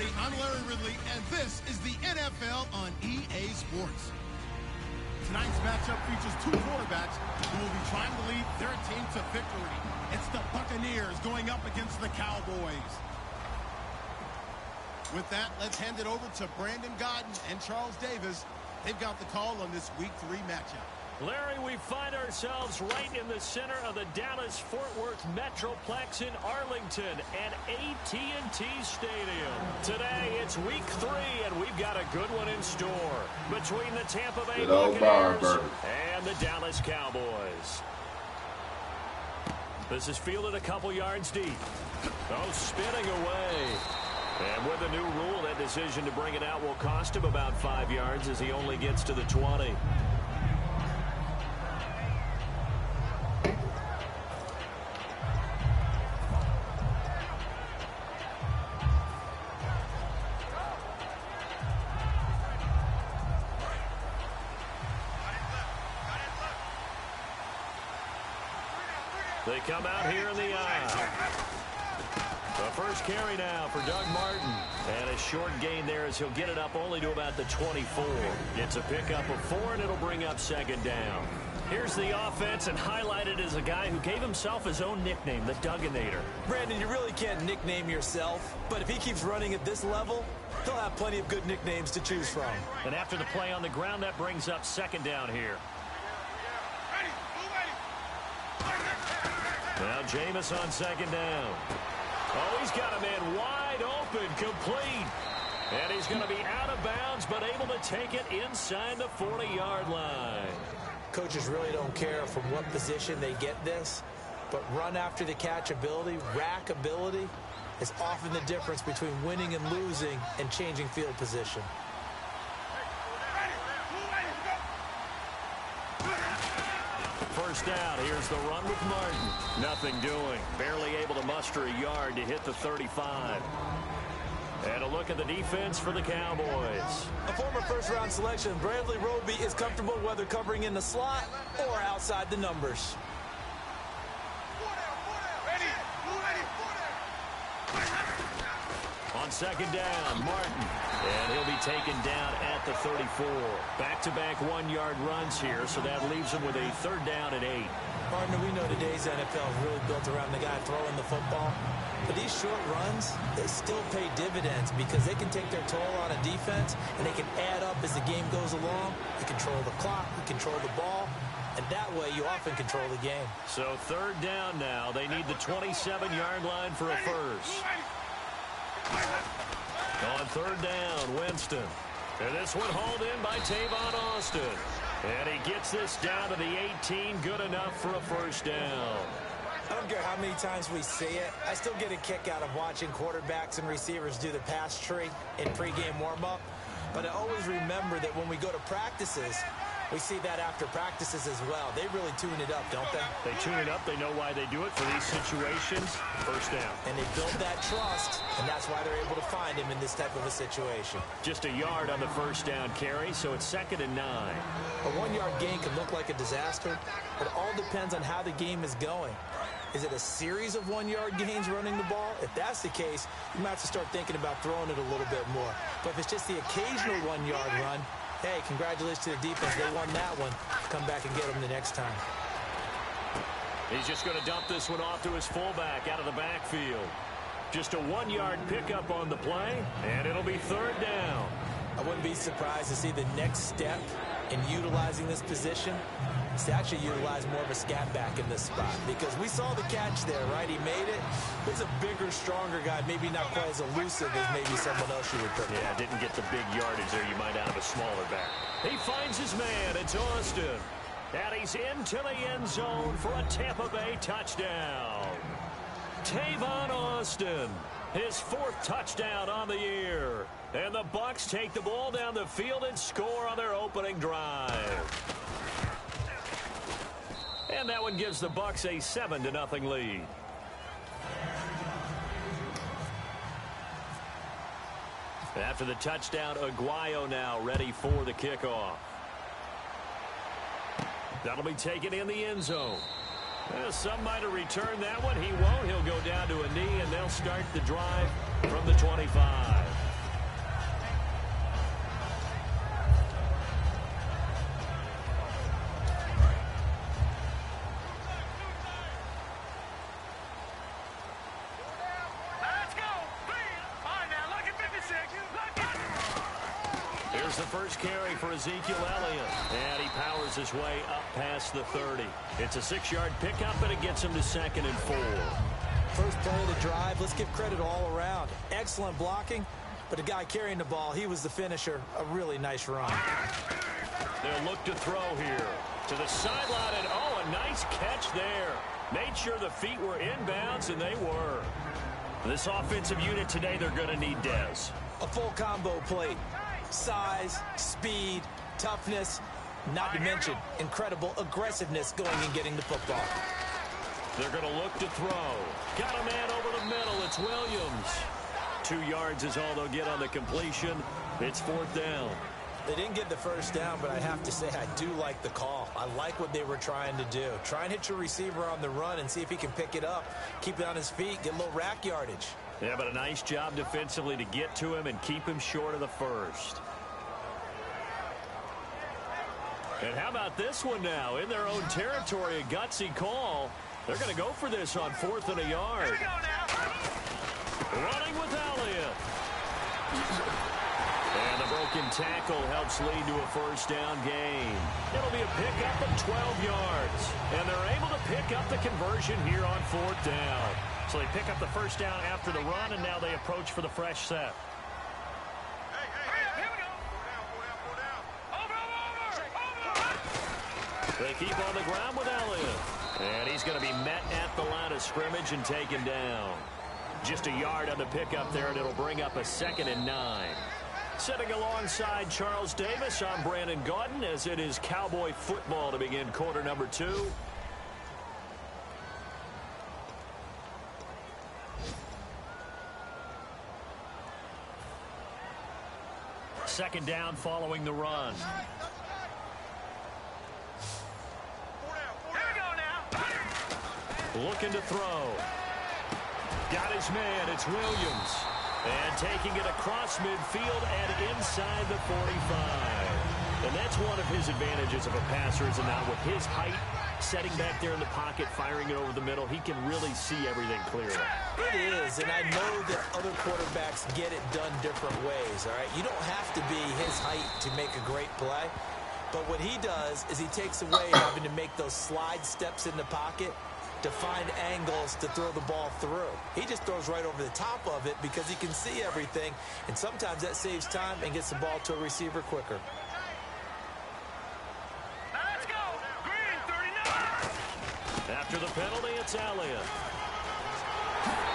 everybody. I'm Larry Ridley, and this is the NFL on EA Sports. Tonight's matchup features two quarterbacks who will be trying to lead their team to victory. It's the Buccaneers going up against the Cowboys. With that, let's hand it over to Brandon Godden and Charles Davis. They've got the call on this Week 3 matchup. Larry, we find ourselves right in the center of the Dallas-Fort Worth Metroplex in Arlington at AT&T Stadium. Today, it's Week 3, and we've got a good one in store between the Tampa Bay Buccaneers and the Dallas Cowboys. This is fielded a couple yards deep. Oh, spinning away. And with a new rule, that decision to bring it out will cost him about 5 yards as he only gets to the 20. They come out here in the aisle. The first carry now for Doug Martin. And a short gain there as he'll get it up only to about the 24. It's a pickup of 4, and it'll bring up second down. Here's the offense, and highlighted as a guy who gave himself his own nickname, the Dugginator. Brandon, you really can't nickname yourself, but if he keeps running at this level, he'll have plenty of good nicknames to choose from. And after the play on the ground, that brings up second down here. Now Jameis on second down. Oh, he's got a man wide open, complete. And he's going to be out of bounds, but able to take it inside the 40-yard line. Coaches really don't care from what position they get this, but run after the catch ability, rack ability, is often the difference between winning and losing and changing field position. First down, here's the run with Martin. Nothing doing. Barely able to muster a yard to hit the 35. And a look at the defense for the Cowboys. A former first-round selection, Bradley Roby is comfortable whether covering in the slot or outside the numbers. On second down, Martin. And he'll be taken down at the 34. Back-to-back 1-yard runs here, so that leaves him with a third down and 8. Partner, we know today's NFL is really built around the guy throwing the football. But these short runs, they still pay dividends because they can take their toll on a defense, and they can add up as the game goes along. You control the clock, you control the ball, and that way you often control the game. So third down now. They need the 27-yard line for a first. On third down, Winston. And this one hauled in by Tavon Austin. And he gets this down to the 18, good enough for a first down. I don't care how many times we see it. I still get a kick out of watching quarterbacks and receivers do the pass tree in pregame warm-up. But I always remember that when we go to practices, we see that after practices as well. They really tune it up, don't they? They tune it up. They know why they do it for these situations. First down. And they build that trust, and that's why they're able to find him in this type of a situation. Just a yard on the first down carry, so it's 2nd and 9. A 1-yard gain can look like a disaster, but it all depends on how the game is going. Is it a series of 1-yard gains running the ball? If that's the case, you might have to start thinking about throwing it a little bit more. But if it's just the occasional 1-yard run, hey, congratulations to the defense. They won that one. Come back and get them the next time. He's just going to dump this one off to his fullback out of the backfield. Just a 1-yard pickup on the play, and it'll be third down. I wouldn't be surprised to see the next step in utilizing this position is to actually utilize more of a scat back in this spot, because we saw the catch there, right? He made it. He's a bigger, stronger guy, maybe not quite as elusive as maybe someone else you would pick. Yeah, didn't get the big yardage there you might out of a smaller back. He finds his man. It's Austin. And he's into the end zone for a Tampa Bay touchdown. Tavon Austin, his 4th touchdown on the year. And the Bucs take the ball down the field and score on their opening drive. And that one gives the Bucs a 7-0 lead. After the touchdown, Aguayo now ready for the kickoff. That'll be taken in the end zone. Well, some might have returned that one. He won't. He'll go down to a knee, and they'll start the drive from the 25. the first carry for Ezekiel Elliott. And he powers his way up past the 30. It's a 6-yard pickup, and it gets him to 2nd and 4. First play of the drive, let's give credit all around. Excellent blocking, but the guy carrying the ball, he was the finisher. A really nice run. They'll look to throw here. To the sideline, and oh, a nice catch there. Made sure the feet were inbounds, and they were. This offensive unit today, they're going to need Dez. A full combo plate. Size, speed, toughness, not to mention incredible aggressiveness going and getting the football. They're going to look to throw. Got a man over the middle. It's Williams. 2 yards is all they'll get on the completion. It's 4th down. They didn't get the first down, but I have to say I do like the call. I like what they were trying to do. Try and hit your receiver on the run and see if he can pick it up, keep it on his feet, get a little rack yardage. Yeah, but a nice job defensively to get to him and keep him short of the first. And how about this one now? In their own territory, a gutsy call. They're going to go for this on 4th and a yard. Running with Elliott. And the broken tackle helps lead to a first down gain. It'll be a pickup of 12 yards. And they're able to pick up the conversion here on 4th down. So they pick up the first down after the run, and now they approach for the fresh set. They keep on the ground with Elliott. And he's going to be met at the line of scrimmage and taken down. Just a yard on the pickup there, and it'll bring up a 2nd and 9. Sitting alongside Charles Davis, I'm Brandon Gaudin, as it is Cowboy football to begin quarter number 2. Second down following the run. Looking to throw. Got his man. It's Williams. And taking it across midfield and inside the 45. And that's one of his advantages of a passer, is not with his height, setting back there in the pocket, firing it over the middle. He can really see everything clearly. It is, and I know that other quarterbacks get it done different ways, all right? You don't have to be his height to make a great play. But what he does is he takes away having to make those slide steps in the pocket to find angles to throw the ball through. He just throws right over the top of it because he can see everything, and sometimes that saves time and gets the ball to a receiver quicker. Let's go! Green, 39! After the penalty, it's Elliott.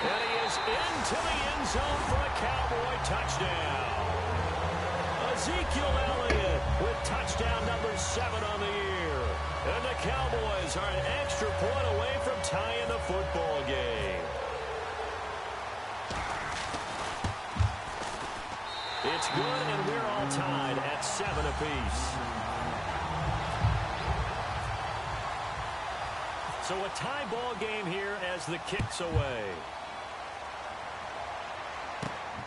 And he is into the end zone for a Cowboy touchdown. Ezekiel Elliott with touchdown number 7 on the year. And the Cowboys are an extra point away from tying the football game. It's good, and we're all tied at 7 apiece. So a tie ball game here as the kick's away.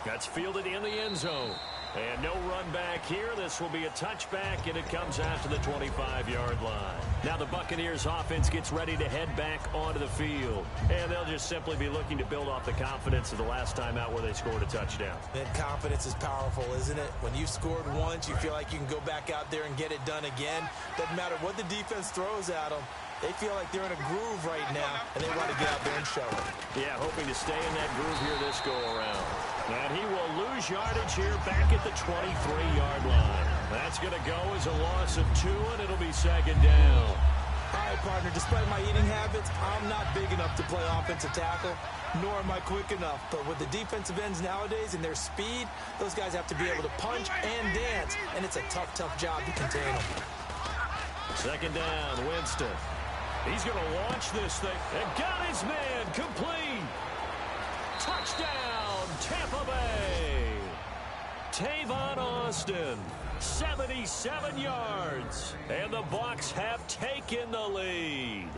That's fielded in the end zone. And no run back here. This will be a touchback, and it comes out to the 25-yard line. Now the Buccaneers offense gets ready to head back onto the field. And they'll just simply be looking to build off the confidence of the last time out where they scored a touchdown. And confidence is powerful, isn't it? When you've scored once, you feel like you can go back out there and get it done again. Doesn't matter what the defense throws at them. They feel like they're in a groove right now, and they want to get out there and show it. Yeah, hoping to stay in that groove here this go-around. And he will lose yardage here back at the 23-yard line. That's going to go as a loss of 2, and it'll be 2nd down. All right, partner, despite my eating habits, I'm not big enough to play offensive tackle, nor am I quick enough. But with the defensive ends nowadays and their speed, those guys have to be able to punch and dance, and it's a tough, tough job to contain them. 2nd down, Winston. He's going to launch this thing and got his man complete. Touchdown, Tampa Bay. Tavon Austin, 77 yards. And the Bucs have taken the lead.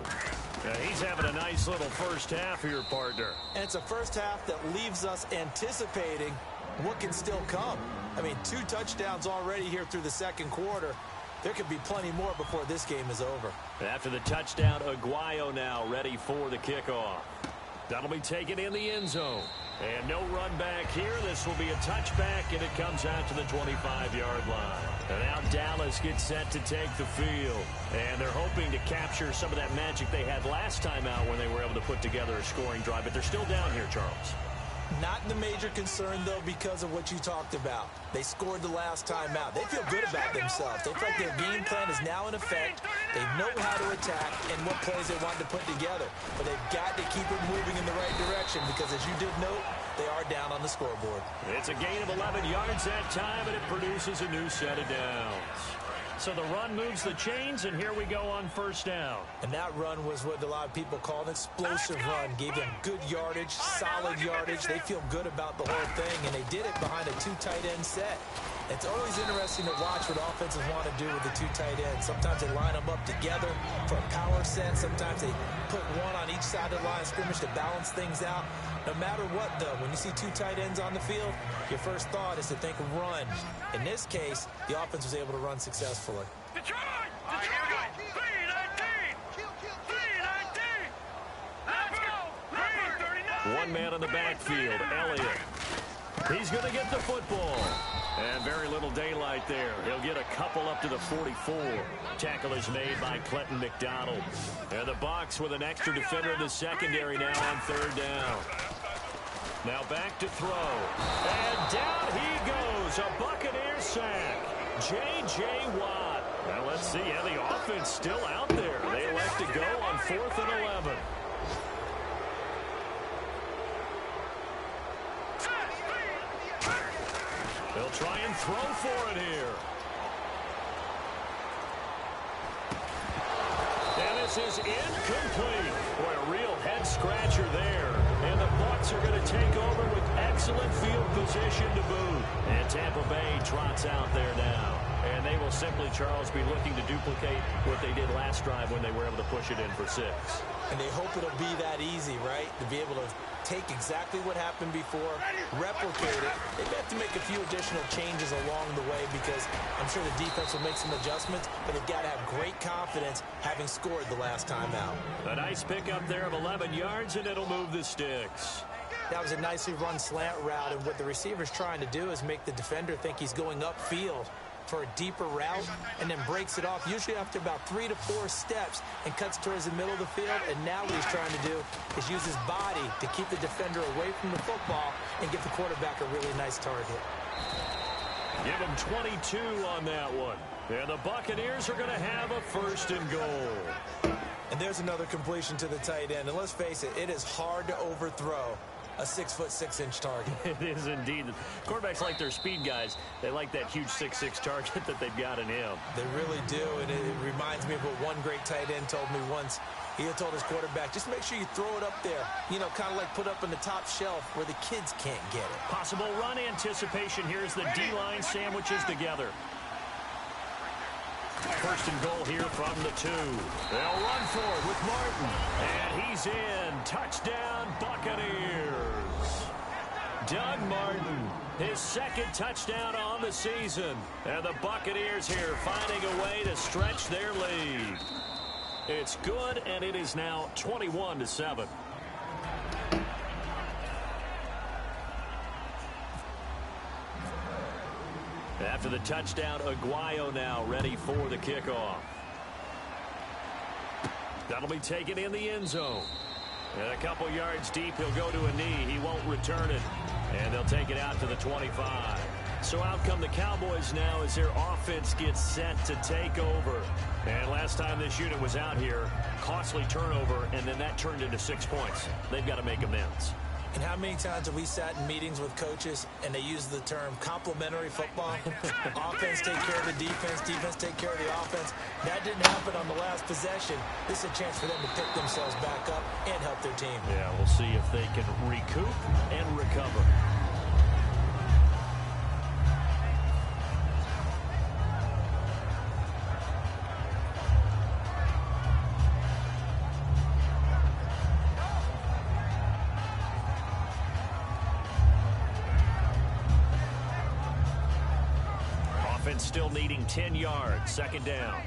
Now he's having a nice little first half here, partner. And it's a first half that leaves us anticipating what can still come. I mean, 2 touchdowns already here through the second quarter. There could be plenty more before this game is over. After the touchdown, Aguayo now ready for the kickoff. That'll be taken in the end zone. And no run back here. This will be a touchback, and it comes out to the 25-yard line. And now Dallas gets set to take the field. And they're hoping to capture some of that magic they had last time out when they were able to put together a scoring drive. But they're still down here, Charles. Not the major concern, though, because of what you talked about. They scored the last time out. They feel good about themselves. They feel like their game plan is now in effect. They know how to attack and what plays they want to put together. But they've got to keep it moving in the right direction because, as you did note, they are down on the scoreboard. It's a gain of 11 yards that time, and it produces a new set of downs. So the run moves the chains, and here we go on first down. And that run was what a lot of people call an explosive run. Gave them good yardage, solid yardage. They feel good about the whole thing, and they did it behind a two tight end set. It's always interesting to watch what offenses want to do with the two tight ends. Sometimes they line them up together for a power set. Sometimes they put one on each side of the line of scrimmage to balance things out. No matter what, though, when you see two tight ends on the field, your first thought is to think run. In this case, the offense was able to run successfully. Detroit! Detroit! 319! 319! Let's go! 339! One man on the backfield, Elliott. He's going to get the football. And very little daylight there. He'll get a couple up to the 44. Tackle is made by Clinton McDonald. And the Bucs with an extra defender in the secondary now on third down. Now back to throw. And down he goes. A Buccaneer sack. J.J. Watt. Well, let's see. Yeah, the offense still out there. They elect to go on 4th and 11. They'll try and throw for it here. And this is incomplete. Boy, a real head-scratcher there. And the Bucs are going to take over with excellent field position to boot. And Tampa Bay trots out there now. And they will simply, Charles, be looking to duplicate what they did last drive when they were able to push it in for 6. And they hope it'll be that easy, right? To be able to take exactly what happened before, replicate it. They may have to make a few additional changes along the way because I'm sure the defense will make some adjustments, but they've got to have great confidence having scored the last time out. A nice pickup there of 11 yards, and it'll move the sticks. That was a nicely run slant route, and what the receiver's trying to do is make the defender think he's going upfield for a deeper route and then breaks it off, usually after about 3 to 4 steps, and cuts towards the middle of the field. And now what he's trying to do is use his body to keep the defender away from the football and give the quarterback a really nice target. Give him 22 on that one. And the Buccaneers are going to have a 1st and goal. And there's another completion to the tight end. And let's face it, it is hard to overthrow a 6'6" target. It is indeed. Quarterbacks like their speed guys. They like that huge 6'6" target that they've got in him. They really do, and it reminds me of what one great tight end told me once. He had told his quarterback, just make sure you throw it up there, you know, kind of like put up on the top shelf where the kids can't get it. Possible run anticipation. Here's the D-line sandwiches together. 1st and goal here from the 2. They'll run for it with Martin. And he's in. Touchdown, Buccaneers. Doug Martin, his 2nd touchdown on the season. And the Buccaneers here finding a way to stretch their lead. It's good, and it is now 21-7. After the touchdown, Aguayo now ready for the kickoff. That'll be taken in the end zone. And a couple yards deep, he'll go to a knee. He won't return it. And they'll take it out to the 25. So out come the Cowboys now as their offense gets set to take over. And last time this unit was out here, costly turnover, and then that turned into 6 points. They've got to make amends. And how many times have we sat in meetings with coaches and they use the term complementary football? Offense take care of the defense, defense take care of the offense. That didn't happen on the last possession. This is a chance for them to pick themselves back up and help their team. Yeah, we'll see if they can recoup and recover. Still needing 10 yards. 2nd down.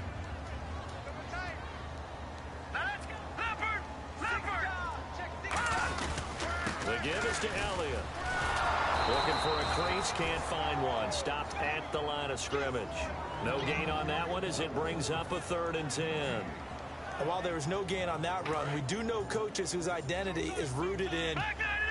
The give is goes to Elliott. Looking for a crease, can't find one. Stopped at the line of scrimmage. No gain on that one as it brings up a 3rd and 10. And while there was no gain on that run, we do know coaches whose identity is rooted in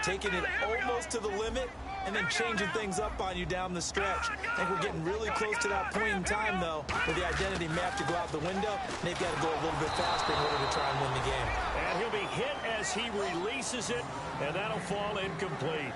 taking it almost to the limit and then changing things up on you down the stretch. I think we're getting really close to that point in time, though, where the identity may have to go out the window, and they've got to go a little bit faster in order to try and win the game. And he'll be hit as he releases it, and that'll fall incomplete.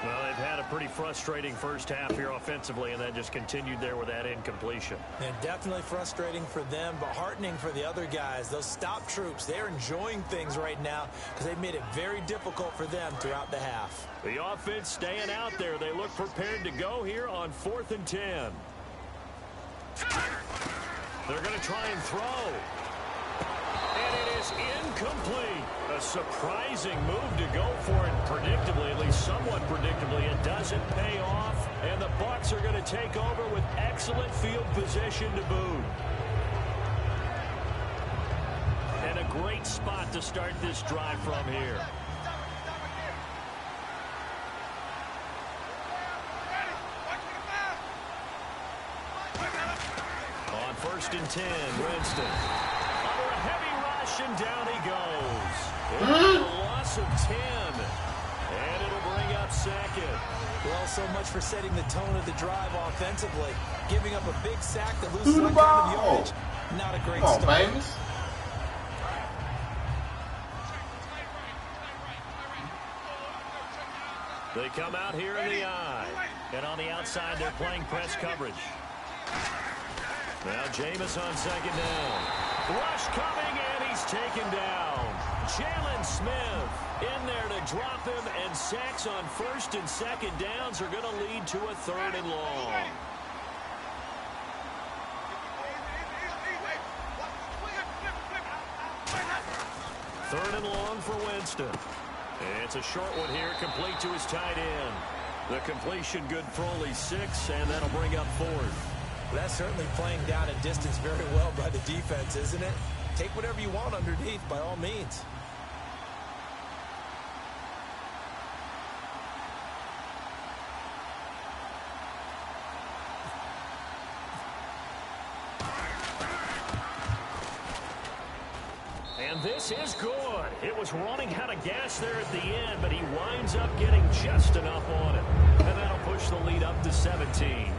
Well, they've had a pretty frustrating first half here offensively, and then just continued there with that incompletion. And definitely frustrating for them, but heartening for the other guys. Those stop troops, they're enjoying things right now because they've made it very difficult for them throughout the half. The offense staying out there. They look prepared to go here on 4th and 10. They're going to try and throw. And it is incomplete. A surprising move to go for it predictably, at least somewhat predictably. It doesn't pay off, and the Bucs are going to take over with excellent field position to boot. And a great spot to start this drive from here. On 1st and 10, Winston. Under a heavy rush, and down he goes. A loss of 10. And it'll bring up 2nd. Well, so much for setting the tone of the drive offensively. Giving up a big sack that loses one kind of yardage. Not a great start. Famous. They come out here in the eye. And on the outside, they're playing press coverage. Now Jameis on 2nd down. Rush coming, and he's taken down. Jalen Smith in there to drop him, and sacks on 1st and 2nd downs are going to lead to a 3rd and long. Third and long for Winston. And it's a short one here, complete to his tight end. The completion good for only 6, and that'll bring up 4th. That's certainly playing down a distance very well by the defense, isn't it? Take whatever you want underneath, by all means. And this is good. It was running out of gas there at the end, but he winds up getting just enough on it. And that'll push the lead up to 17.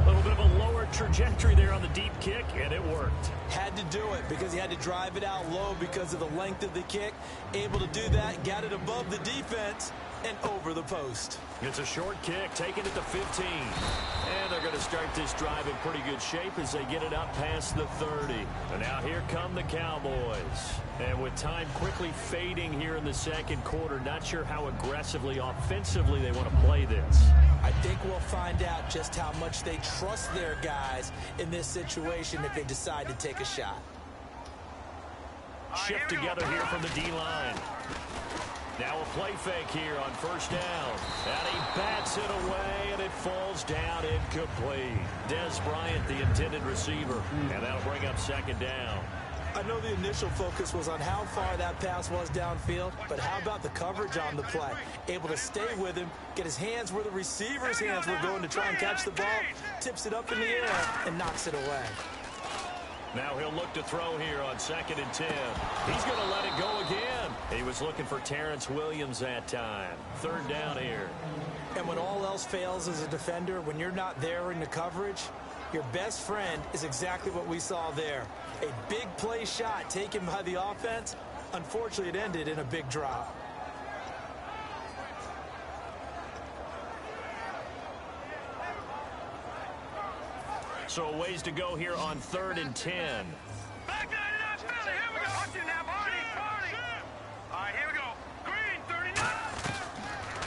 A little bit of a lower trajectory there on the deep kick, and it worked. Had to do it because he had to drive it out low because of the length of the kick. Able to do that, got it above the defense and over the post. It's a short kick, taking it to 15. And they're going to start this drive in pretty good shape as they get it up past the 30. And now here come the Cowboys. And with time quickly fading here in the 2nd quarter, not sure how aggressively, offensively they want to play this. I think we'll find out just how much they trust their guys in this situation if they decide to take a shot. Shift together here from the D-line. Now a play fake here on 1st down. And he bats it away, and it falls down incomplete. Dez Bryant, the intended receiver. And that'll bring up 2nd down. I know the initial focus was on how far that pass was downfield, but how about the coverage on the play? Able to stay with him, get his hands where the receiver's hands were going to try and catch the ball, tips it up in the air, and knocks it away. Now he'll look to throw here on 2nd and 10. He's going to let it go again. He was looking for Terrence Williams that time. 3rd down here. And when all else fails as a defender, when you're not there in the coverage, your best friend is exactly what we saw there. A big play shot taken by the offense. Unfortunately, it ended in a big drop. So a ways to go here on 3rd and 10. Back nine and out, Philly. Here we go. Watch it now, Barney. All right, here we go. Green, 39.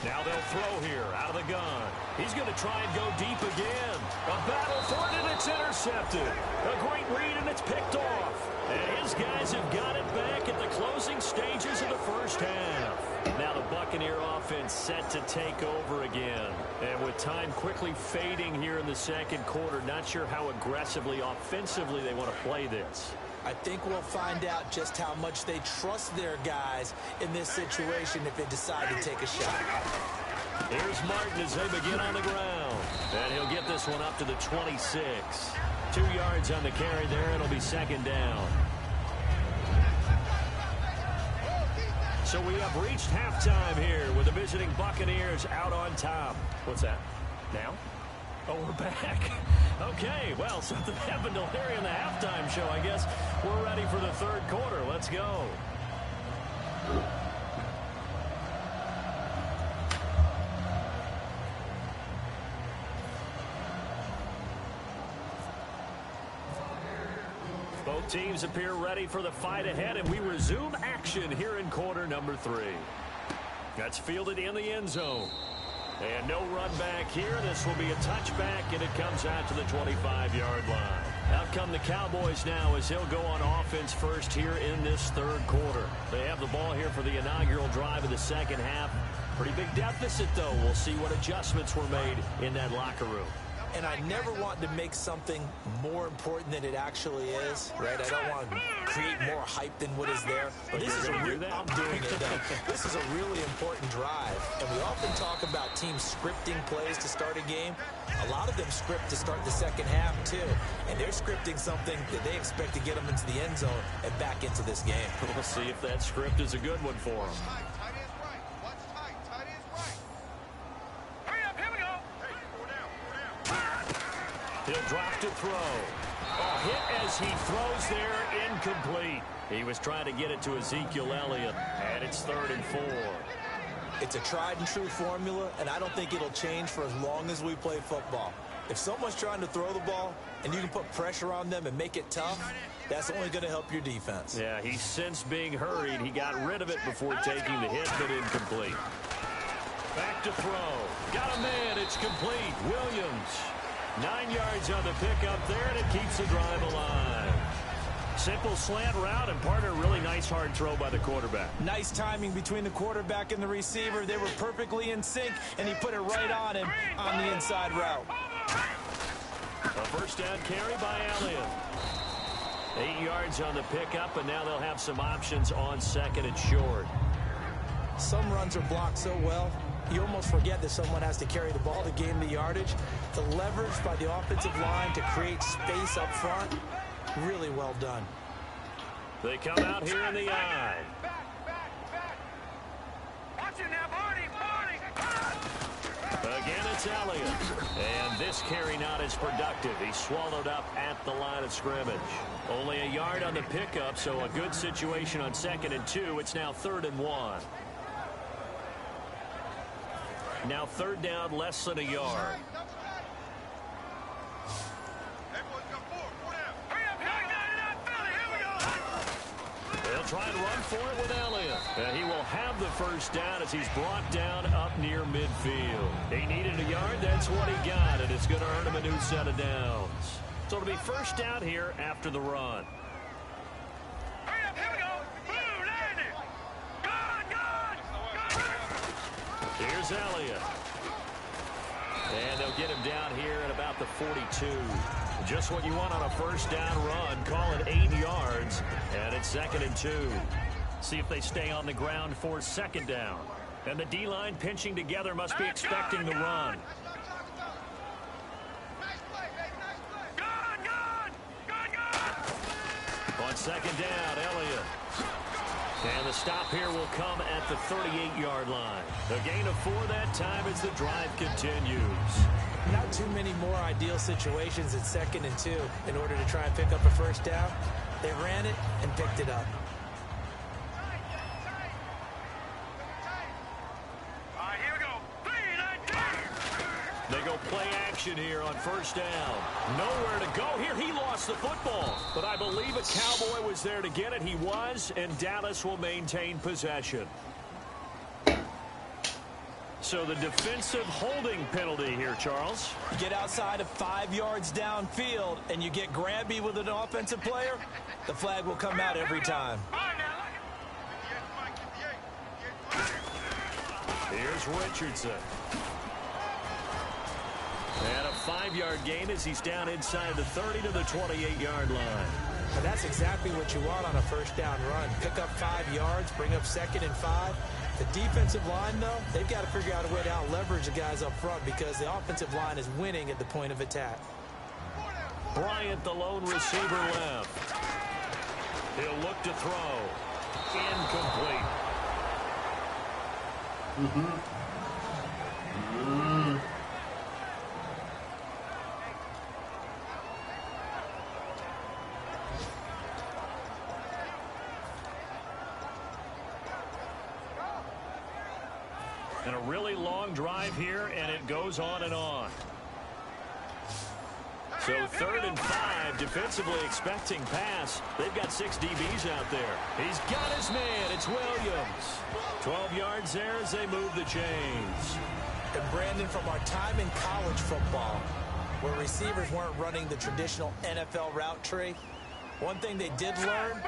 Now they'll throw here out of the gun. He's going to try and go deep again. A battle for it, and it's intercepted. A great read, and it's picked off. And his guys have got it back at the closing stages of the first half. Now the Buccaneer offense set to take over again. And with time quickly fading here in the 2nd quarter, not sure how aggressively, offensively they want to play this. I think we'll find out just how much they trust their guys in this situation if they decide to take a shot. Here's Martin as they begin on the ground. And he'll get this one up to the 26. 2 yards on the carry there. It'll be second down. So we have reached halftime here with the visiting Buccaneers out on top. What's that? Now? Oh, we're back. Okay, well, something happened to Larry in the halftime show. I guess we're ready for the third quarter. Let's go. Both teams appear ready for the fight ahead, and we resume action here in quarter number 3. That's fielded in the end zone. And no run back here. This will be a touchback, and it comes out to the 25-yard line. Out come the Cowboys now as he'll go on offense first here in this third quarter. They have the ball here for the inaugural drive of the second half. Pretty big deficit, though. We'll see what adjustments were made in that locker room. And I never want to make something more important than it actually is, right? I don't want to create more hype than what is there. But this is I'm doing it, though. This is a really important drive. And we often talk about teams scripting plays to start a game. A lot of them script to start the second half, too. And they're scripting something that they expect to get them into the end zone and back into this game. We'll see if that script is a good one for them. He'll drop to throw. Oh, hit as he throws there, incomplete. He was trying to get it to Ezekiel Elliott, and it's 3rd and 4. It's a tried-and-true formula, and I don't think it'll change for as long as we play football. If someone's trying to throw the ball and you can put pressure on them and make it tough, that's only going to help your defense. Yeah, he sensed being hurried. He got rid of it before taking the hit, but incomplete. Back to throw. Got a man. It's complete. Williams. 9 yards on the pickup there, and it keeps the drive alive. Simple slant route, and partner, really nice hard throw by the quarterback. Nice timing between the quarterback and the receiver. They were perfectly in sync, and he put it right on him on the inside route. A first down carry by Elliott. 8 yards on the pickup, and now they'll have some options on 2nd and short. Some runs are blocked so well, you almost forget that someone has to carry the ball to gain the yardage. The leverage by the offensive line to create space up front, really well done. They come out here in the I. Watch it now, Barney. Again, it's Elliott. And this carry not as productive. He's swallowed up at the line of scrimmage. Only a yard on the pickup, so a good situation on 2nd and 2. It's now 3rd and 1. Now 3rd down, less than a yard. They'll try and run for it with Elliott. And he will have the first down as he's brought down up near midfield. He needed a yard. That's what he got, and it's going to earn him a new set of downs. So it'll be first down here after the run. Here's Elliott. And they'll get him down here at about the 42. Just what you want on a first down run. Call it 8 yards. And it's 2nd and 2. See if they stay on the ground for 2nd down. And the D-line pinching together must be expecting the run. On 2nd down, Elliott. And the stop here will come at the 38-yard line. A gain of 4 that time as the drive continues. Not too many more ideal situations at 2nd and 2 in order to try and pick up a first down. They ran it and picked it up. All right, here we go. 3, 9, 10. They go play action here on first down. Nowhere to go here. He lost the football. But I believe a Cowboy was there to get it. He was, and Dallas will maintain possession. So the defensive holding penalty here, Charles. You get outside of 5 yards downfield and you get grabby with an offensive player, the flag will come out every time. Here's Richardson. And a 5-yard gain as he's down inside the 30 to the 28-yard line. And that's exactly what you want on a first down run. Pick up 5 yards, bring up 2nd and 5. The defensive line, though, they've got to figure out a way to out-leverage the guys up front because the offensive line is winning at the point of attack. Bryant, the lone receiver left. He'll look to throw. Incomplete. And a really long drive here, and it goes on and on. So 3rd and 5, defensively expecting pass. They've got 6 DBs out there. He's got his man. It's Williams. 12 yards there as they move the chains. And Brandon, from our time in college football, where receivers weren't running the traditional NFL route tree, one thing they did learn,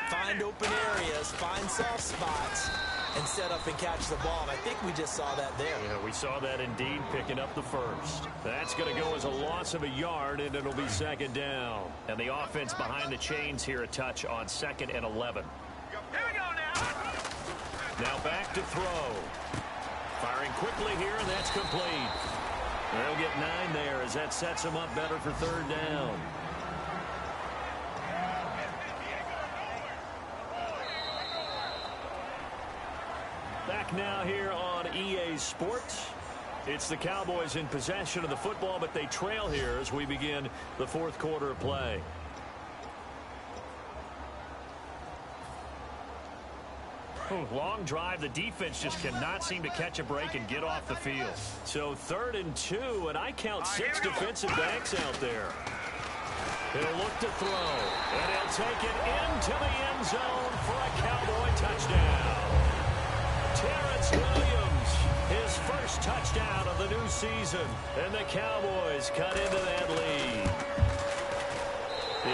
find open areas, find soft spots, and set up and catch the ball. And I think we just saw that there. Yeah, we saw that indeed, picking up the first. That's going to go as a loss of a yard, and it'll be 2nd down. And the offense behind the chains here, a touch on 2nd and 11. Here we go now. Now back to throw. Firing quickly here, and that's complete. They'll get 9 there as that sets them up better for 3rd down. Back now here on EA Sports. It's the Cowboys in possession of the football, but they trail here as we begin the 4th quarter of play. Long drive. The defense just cannot seem to catch a break and get off the field. So 3rd and 2, and I count 6 defensive backs out there. He'll look to throw, and he'll take it into the end zone for a Cowboy touchdown. Terrence Williams, his first touchdown of the new season, and the Cowboys cut into that lead.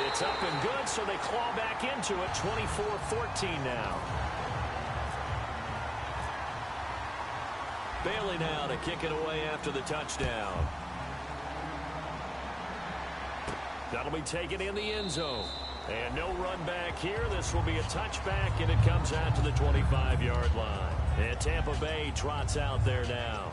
It's up and good, so they claw back into it, 24-14 now. Bailey now to kick it away after the touchdown. That'll be taken in the end zone. And no run back here. This will be a touchback, and it comes out to the 25-yard line. And Tampa Bay trots out there now.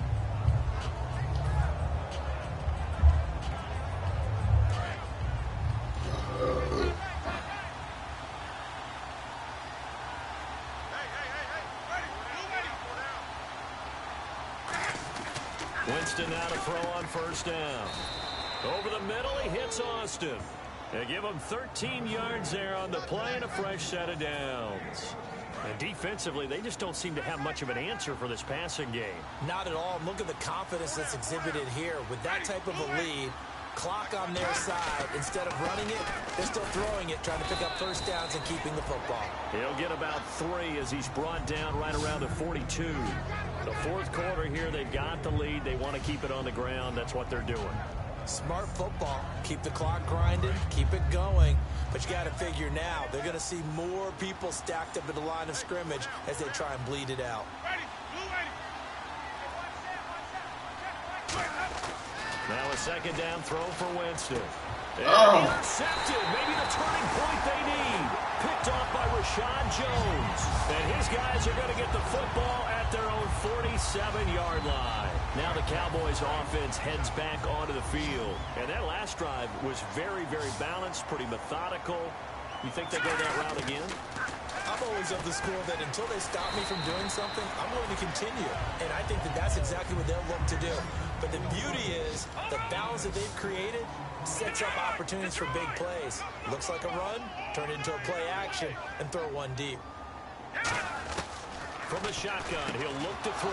Winston now to throw on 1st down. Over the middle, he hits Austin. They give him 13 yards there on the play and a fresh set of downs. And defensively, they just don't seem to have much of an answer for this passing game. Not at all. Look at the confidence that's exhibited here. With that type of a lead, clock on their side, instead of running it, they're still throwing it, trying to pick up 1st downs and keeping the football. He'll get about 3 as he's brought down right around the 42. The 4th quarter here, they've got the lead. They want to keep it on the ground. That's what they're doing. Smart football. Keep the clock grinding. Keep it going. But you got to figure now, they're going to see more people stacked up at the line of scrimmage as they try and bleed it out. Now a 2nd down throw for Winston. Intercepted. Maybe the turning point they need. Picked off by Rashad Jones. And his guys are going to get the football at their own 47-yard line. Now the Cowboys offense heads back onto the field. And that last drive was very, very balanced, pretty methodical. You think they go that route again? I'm always of the school that until they stop me from doing something, I'm going to continue. And I think that that's exactly what they'll look to do. But the beauty is the balance that they've created sets up opportunities for big plays. Looks like a run, turn it into a play action, and throw one deep. From the shotgun, he'll look to throw.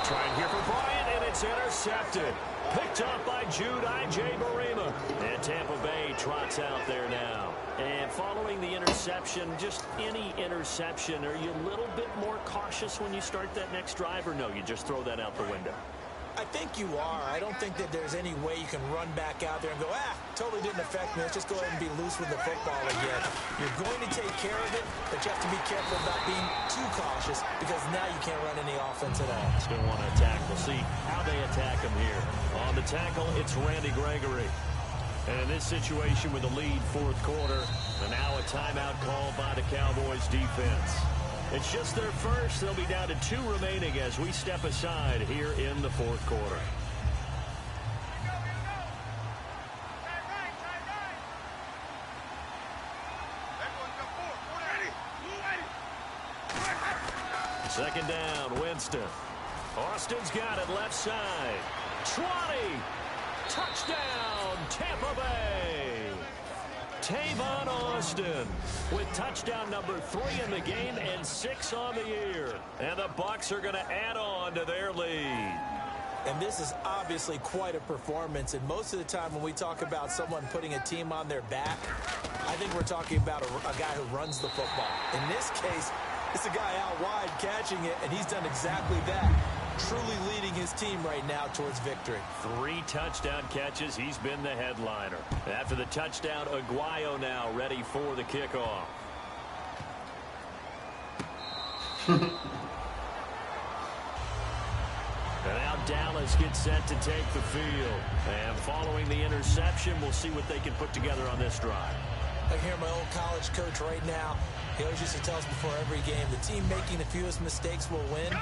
Trying here for Bryant, and it's intercepted. Picked up by Jude Barima. And Tampa Bay trots out there now. And following the interception, just any interception, are you a little bit more cautious when you start that next drive, or no, you just throw that out the window? I think you are. I don't think that there's any way you can run back out there and go, totally didn't affect me. Let's just go ahead and be loose with the football again. You're going to take care of it, but you have to be careful about being too cautious because now you can't run any offense at all. He's going to want to attack. We'll see how they attack him here. On the tackle, it's Randy Gregory. And in this situation with a lead fourth quarter, and now a timeout called by the Cowboys defense. It's just their first. They'll be down to 2 remaining as we step aside here in the fourth quarter. Second down, Winston. Austin's got it left side. 20. Touchdown, Tampa Bay. Tavon Austin with touchdown number 3 in the game and 6 on the year. And the Bucs are going to add on to their lead. And this is obviously quite a performance. And most of the time when we talk about someone putting a team on their back, I think we're talking about a guy who runs the football. In this case, it's a guy out wide catching it, and he's done exactly that. Truly leading his team right now towards victory. 3 touchdown catches. He's been the headliner. After the touchdown, Aguayo now ready for the kickoff. And now Dallas gets set to take the field. And following the interception, we'll see what they can put together on this drive. I hear my old college coach right now. He always used to tell us before every game, the team making the fewest mistakes will win.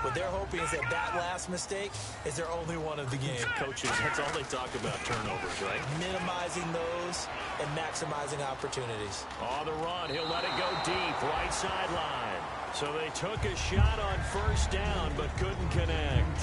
What they're hoping is that last mistake is their only one of the game. Coaches, that's all they talk about, turnovers, right? Minimizing those and maximizing opportunities. On the run, he'll let it go deep, right sideline. So they took a shot on first down, but couldn't connect.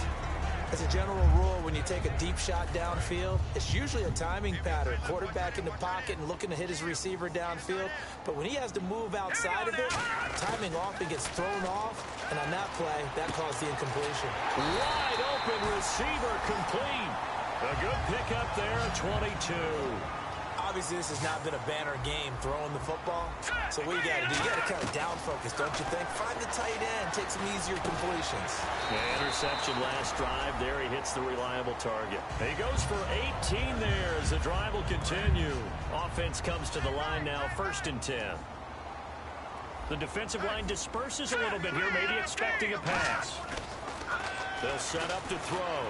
As a general rule, when you take a deep shot downfield, it's usually a timing pattern. Quarterback in the pocket and looking to hit his receiver downfield. But when he has to move outside of it, timing often gets thrown off. And on that play, that caused the incompletion. Wide open receiver complete. A good pickup there at 22. Obviously, this has not been a banner game throwing the football. So what you got to do, you got to kind of down focus, don't you think? Find the tight end, take some easier completions. Yeah, interception last drive. There he hits the reliable target. He goes for 18 there as the drive will continue. Offense comes to the line now, 1st and 10. The defensive line disperses a little bit here, maybe expecting a pass. They'll set up to throw.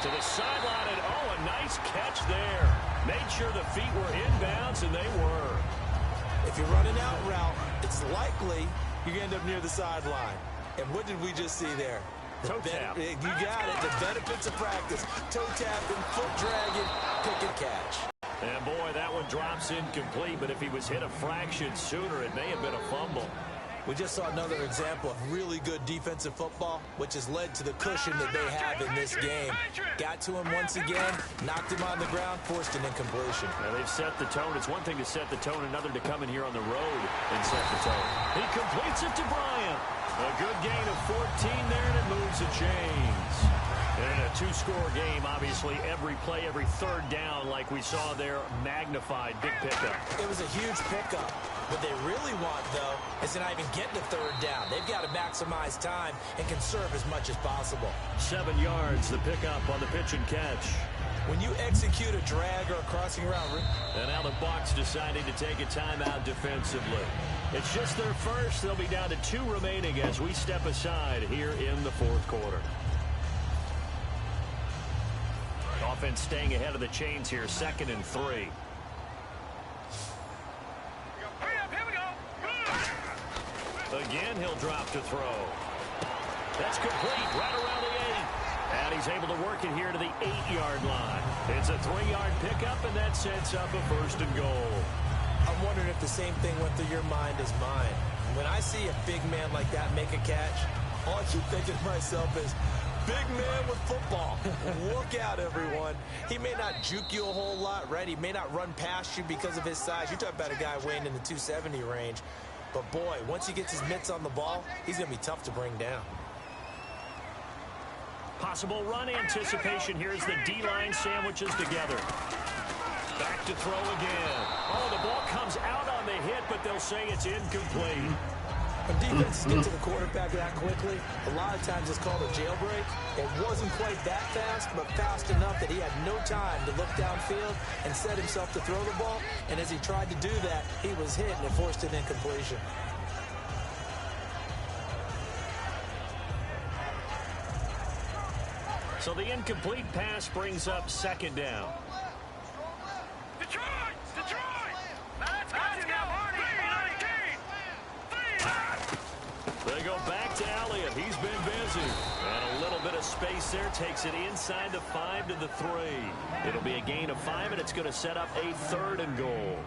To the sideline, and oh, a nice catch there. Made sure the feet were inbounds, and they were. If you're running out route, it's likely you're going to end up near the sideline. And what did we just see there? Toe tap. You got it. The benefits of practice. Toe tapping, foot dragging, pick and catch. And boy, that one drops incomplete, but if he was hit a fraction sooner, it may have been a fumble. We just saw another example of really good defensive football, which has led to the cushion that they have in this game. Got to him once again, knocked him on the ground, forced an incompletion. Now they've set the tone. It's one thing to set the tone, another to come in here on the road and set the tone. He completes it to Bryant. A good gain of 14 there, and it moves the chains. And in a 2-score game, obviously, every play, every third down, like we saw there, magnified, big pickup. It was a huge pickup. What they really want, though, is to not even get to third down. They've got to maximize time and conserve as much as possible. 7 yards, the pickup on the pitch and catch. When you execute a drag or a crossing route. And now the Bucs deciding to take a timeout defensively. It's just their first. They'll be down to 2 remaining as we step aside here in the fourth quarter. Offense staying ahead of the chains here, 2nd and 3. Again, he'll drop to throw. That's complete right around the 8. And he's able to work it here to the 8-yard line. It's a 3-yard pickup, and that sets up a 1st and goal. I'm wondering if the same thing went through your mind as mine. When I see a big man like that make a catch, all I keep thinking to myself is, big man with football. Look out, everyone. He may not juke you a whole lot, right? He may not run past you because of his size. You're talking about a guy weighing in the 270 range. But, boy, once he gets his mitts on the ball, he's going to be tough to bring down. Possible run anticipation here as the D-line sandwiches together. Back to throw again. Oh, the ball comes out on the hit, but they'll say it's incomplete. When defenses get to the quarterback that quickly, a lot of times it's called a jailbreak. It wasn't quite that fast, but fast enough that he had no time to look downfield and set himself to throw the ball. And as he tried to do that, he was hit and it forced an incompletion. So the incomplete pass brings up 2nd down. there, takes it inside the 5 to the 3. It'll be a gain of 5, and it's going to set up a 3rd and goal.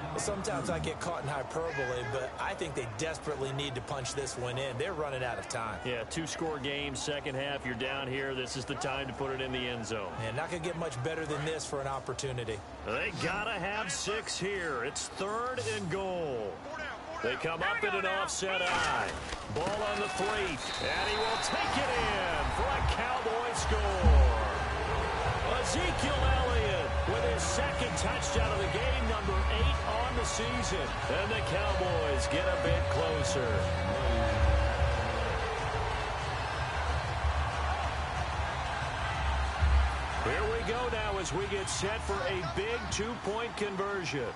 Well, sometimes I get caught in hyperbole, but I think they desperately need to punch this one in. They're running out of time. Yeah, 2-score game, second half. You're down here. This is the time to put it in the end zone. And not going to get much better than this for an opportunity. They got to have 6 here. It's 3rd and goal. They come up in an offset eye. Ball on the 3, and he will take it in for a Cowboy score. Ezekiel Elliott with his 2nd touchdown of the game, number 8 on the season. And the Cowboys get a bit closer. Here we go now as we get set for a big 2-point conversion.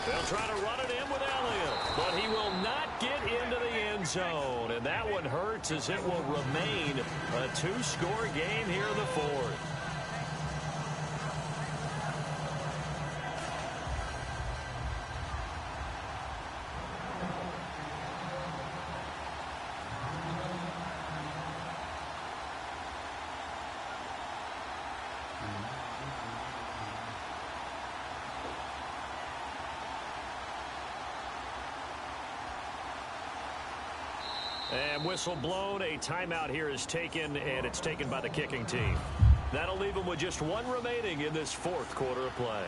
They'll try to run it in with Elliott, but he will not get into the end zone. And that one hurts as it will remain a 2-score game here in the 4th. And whistle blown. A timeout here is taken, and it's taken by the kicking team. That'll leave them with just 1 remaining in this 4th quarter of play.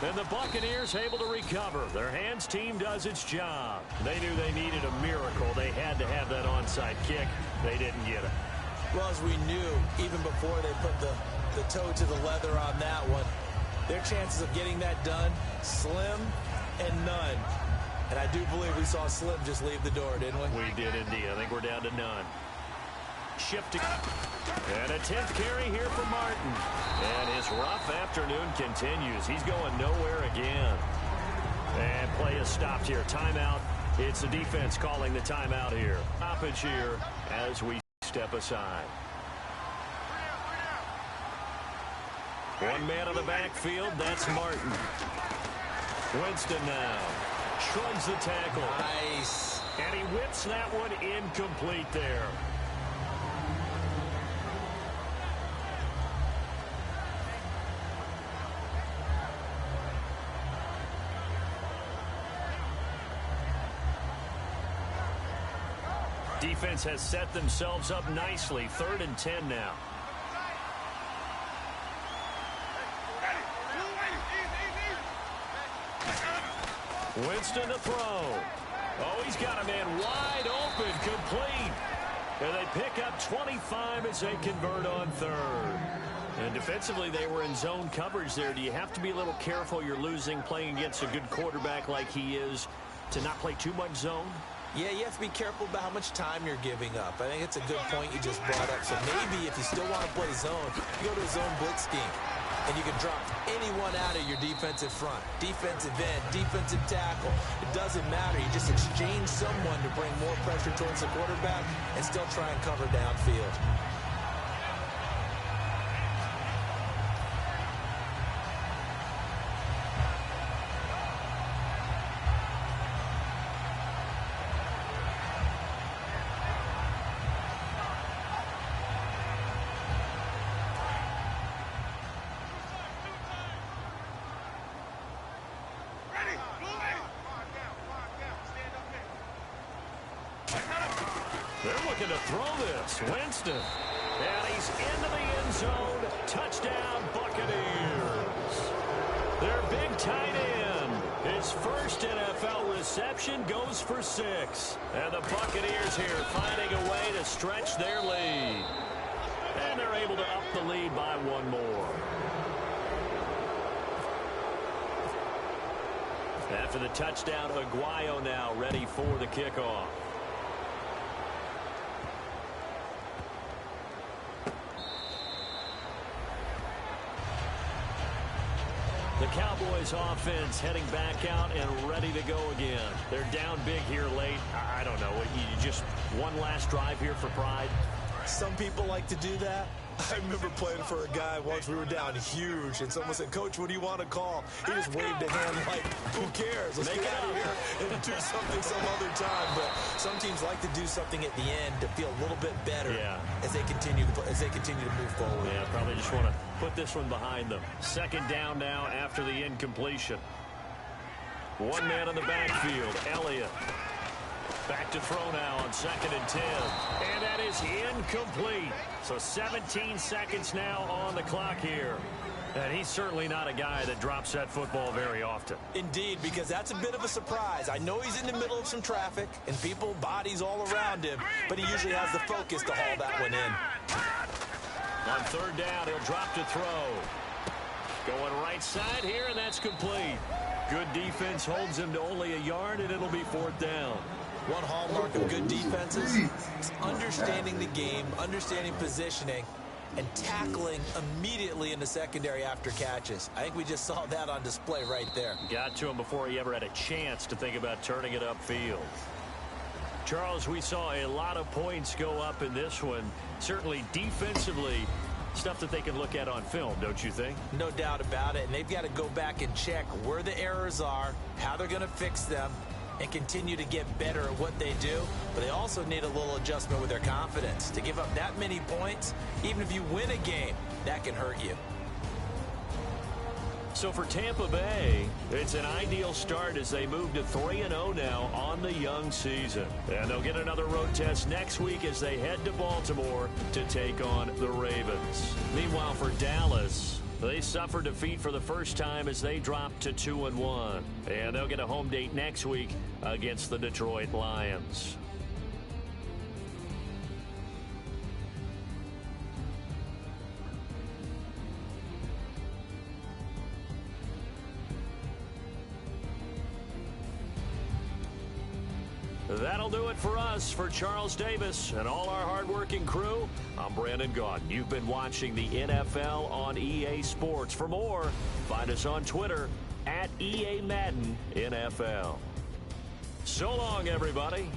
And the Buccaneers able to recover. Their hands team does its job. They knew they needed a miracle. They had to have that onside kick. They didn't get it. Well, as we knew, even before they put the toe to the leather on that one, their chances of getting that done, slim and none. And I do believe we saw Slim just leave the door, didn't we? We did indeed. I think we're down to none. Shifting. And a 10th carry here for Martin. And his rough afternoon continues. He's going nowhere again. And play is stopped here. Timeout. It's the defense calling the timeout here. Stoppage here as we step aside. One man on the backfield, that's Martin. Winston now shrugs the tackle. Nice. And he whips that one incomplete there. Defense has set themselves up nicely. 3rd and 10 now. Winston to throw. Oh, he's got a man wide open, complete. And they pick up 25 as they convert on 3rd. And defensively, they were in zone coverage there. Do you have to be a little careful? You're losing, playing against a good quarterback like he is, to not play too much zone? Yeah, you have to be careful about how much time you're giving up. I think it's a good point you just brought up. So maybe if you still want to play zone, you go to a zone blitz scheme. And you can drop anyone out of your defensive front. Defensive end, defensive tackle. It doesn't matter. You just exchange someone to bring more pressure towards the quarterback and still try and cover downfield. They're looking to throw this. Winston. And he's into the end zone. Touchdown, Buccaneers. Their big tight end. His first NFL reception goes for 6. And the Buccaneers here finding a way to stretch their lead. And they're able to up the lead by 1 more. After the touchdown, Aguayo now ready for the kickoff. The Cowboys offense heading back out and ready to go again. They're down big here late. I don't know. You just one last drive here for pride? Some people like to do that. I remember playing for a guy once. We were down huge, and someone said, "Coach, what do you want to call?" He just waved a hand like, "Who cares? Let's get out of here and do something some other time." But some teams like to do something at the end to feel a little bit better as they continue to move forward. Yeah, probably just want to put this one behind them. Second down now after the incompletion. One man in the backfield, Elliott. Back to throw now on 2nd and 10. And that is incomplete. So 17 seconds now on the clock here. And he's certainly not a guy that drops that football very often. Indeed, because that's a bit of a surprise. I know he's in the middle of some traffic and people, bodies all around him, but he usually has the focus to haul that one in. On 3rd down, he'll drop to throw. Going right side here, and that's complete. Good defense holds him to only a yard, and it'll be 4th down. One hallmark of good defenses is understanding the game, understanding positioning, and tackling immediately in the secondary after catches. I think we just saw that on display right there. Got to him before he ever had a chance to think about turning it upfield. Charles, we saw a lot of points go up in this one. Certainly defensively, stuff that they can look at on film, don't you think? No doubt about it. And they've got to go back and check where the errors are, how they're going to fix them, and continue to get better at what they do. But they also need a little adjustment with their confidence. To give up that many points, even if you win a game, that can hurt you. So for Tampa Bay, it's an ideal start as they move to 3-0 now on the young season. And they'll get another road test next week as they head to Baltimore to take on the Ravens. Meanwhile, for Dallas, they suffered defeat for the first time as they dropped to 2-1. And they'll get a home date next week against the Detroit Lions. That'll do it for us. For Charles Davis and all our hardworking crew, I'm Brandon Gaudin. You've been watching the NFL on EA Sports. For more, find us on Twitter @EA Madden NFL. So long, everybody.